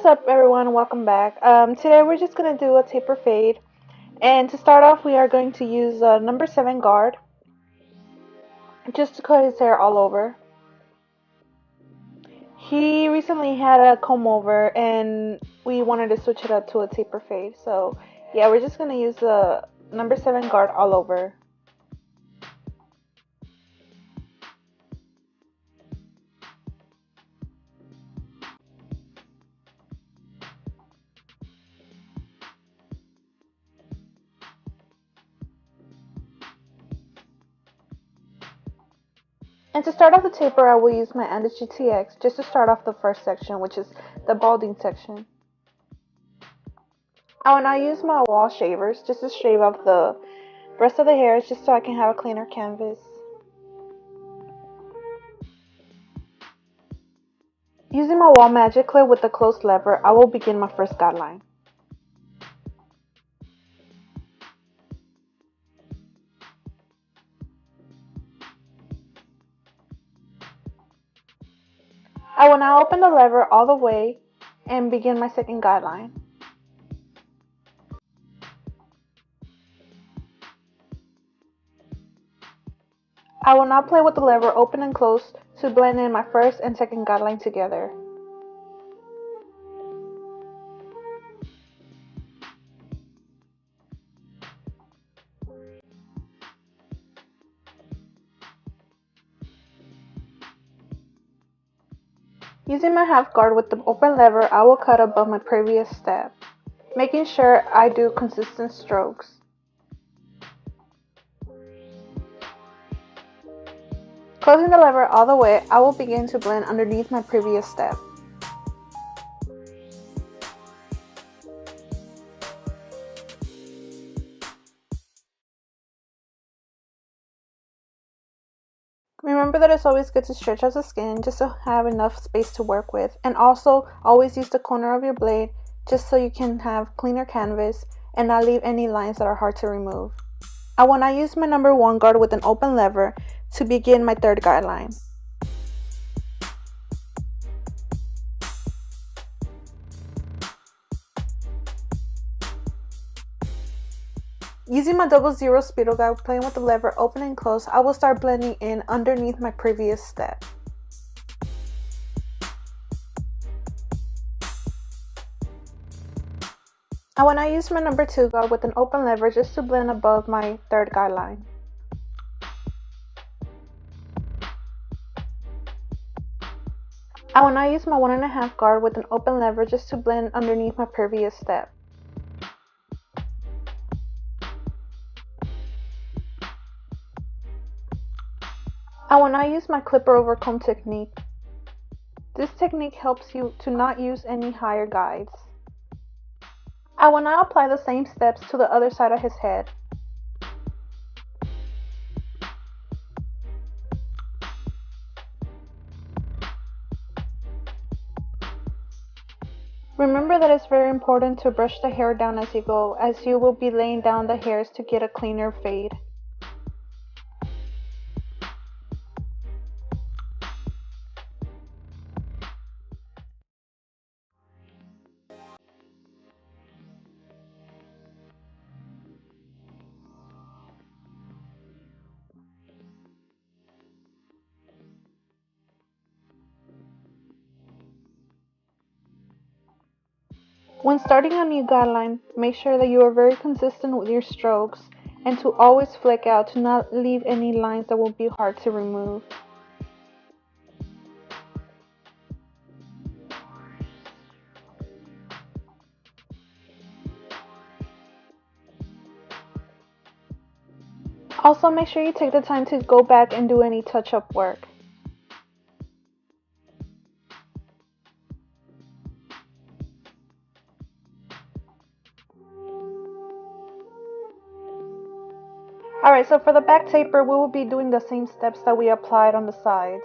What's up, everyone? Welcome back. Today we're just gonna do a taper fade, and to start off, we are going to use a number 7 guard just to cut his hair all over. He recently had a comb over, and we wanted to switch it up to a taper fade. So, yeah, we're just gonna use the number 7 guard all over. And to start off the taper, I will use my Andes GTX just to start off the first section, which is the balding section. I will now use my wall shavers just to shave off the rest of the hairs just so I can have a cleaner canvas. Using my wall magic clip with the closed lever, I will begin my first guideline. I will now open the lever all the way and begin my second guideline. I will now play with the lever open and closed to blend in my first and second guideline together. Using my half guard with the open lever, I will cut above my previous step, making sure I do consistent strokes. Closing the lever all the way, I will begin to blend underneath my previous step. Remember that it's always good to stretch out the skin just to have enough space to work with, and also always use the corner of your blade just so you can have cleaner canvas and not leave any lines that are hard to remove. I will now use my number 1 guard with an open lever to begin my third guideline. Using my 00 spindle guide, playing with the lever open and close, I will start blending in underneath my previous step. I will now use my number 2 guide with an open lever just to blend above my third guideline. I will now use my 1.5 guard with an open lever just to blend underneath my previous step. I will now use my clipper over comb technique. This technique helps you to not use any higher guides. I will now apply the same steps to the other side of his head. Remember that it's very important to brush the hair down as you go, as you will be laying down the hairs to get a cleaner fade. When starting a new guideline, make sure that you are very consistent with your strokes and to always flick out to not leave any lines that will be hard to remove. Also, make sure you take the time to go back and do any touch-up work. Alright, so for the back taper, we will be doing the same steps that we applied on the sides.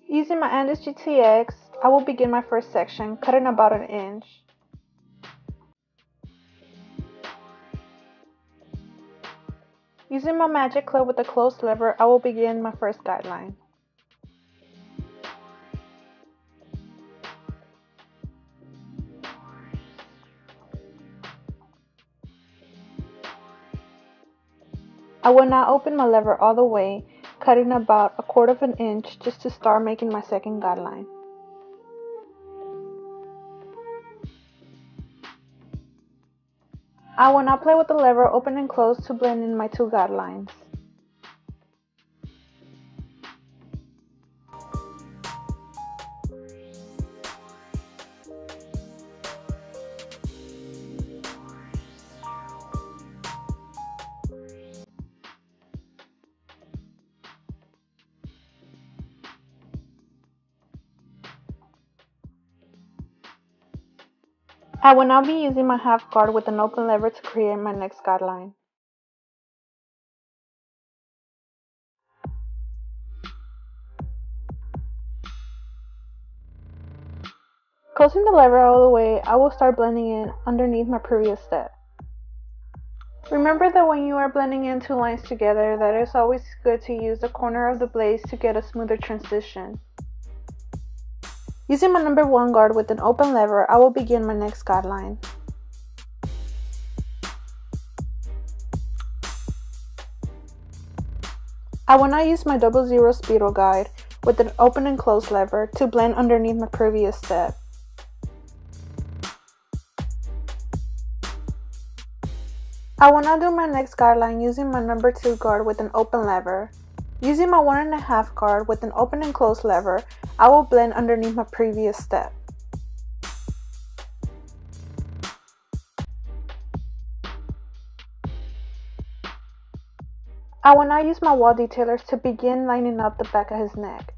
Using my Andes GTX, I will begin my first section, cutting about 1 inch. Using my magic clip with the closed lever, I will begin my first guideline. I will now open my lever all the way, cutting about 1/4 of an inch just to start making my second guideline. I will now play with the lever open and close to blend in my 2 guidelines. I will now be using my half guard with an open lever to create my next guideline. Closing the lever all the way, I will start blending in underneath my previous step. Remember that when you are blending in 2 lines together, that it's always good to use the corner of the blades to get a smoother transition. Using my number 1 guard with an open lever, I will begin my next guideline. I will now use my 00 spindle guide with an open and close lever to blend underneath my previous step. I will now do my next guideline using my number 2 guard with an open lever. Using my 1.5 guard with an open and close lever, I will blend underneath my previous step. I will now use my wall detailers to begin lining up the back of his neck.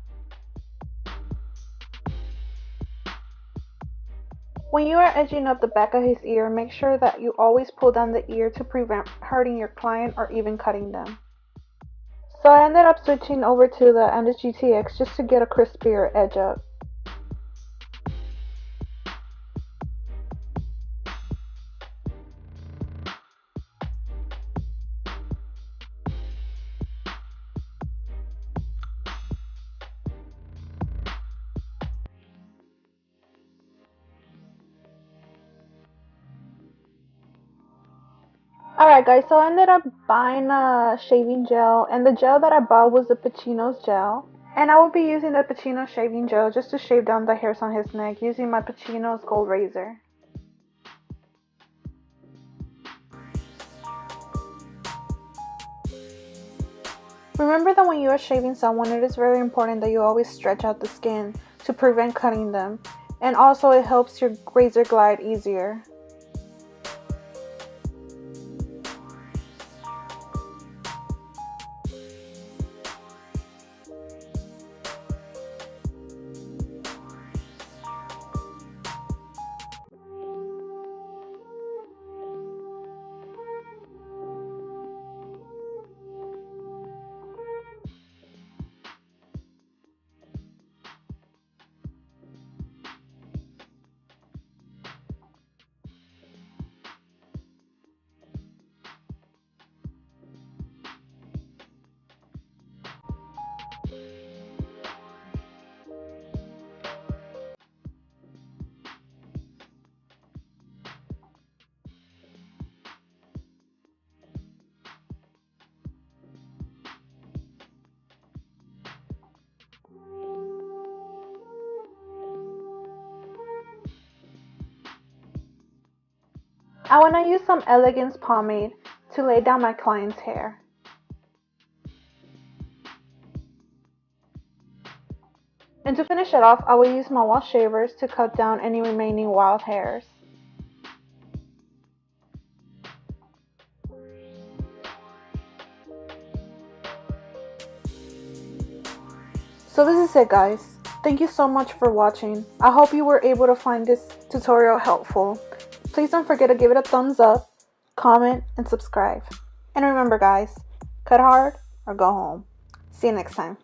When you are edging up the back of his ear, make sure that you always pull down the ear to prevent hurting your client or even cutting them. So I ended up switching over to the Andes GTX just to get a crispier edge up. Alright guys, so I ended up buying a shaving gel, and the gel that I bought was the Pacino's gel. And I will be using the Pacino shaving gel just to shave down the hairs on his neck using my Pacino's gold razor. Remember that when you are shaving someone, it is very important that you always stretch out the skin to prevent cutting them. And also it helps your razor glide easier. I want to use some Elegance pomade to lay down my client's hair. And to finish it off, I will use my wash shavers to cut down any remaining wild hairs. So this is it guys. Thank you so much for watching. I hope you were able to find this tutorial helpful. Please don't forget to give it a thumbs up, comment, and subscribe. And remember guys, cut hard or go home. See you next time.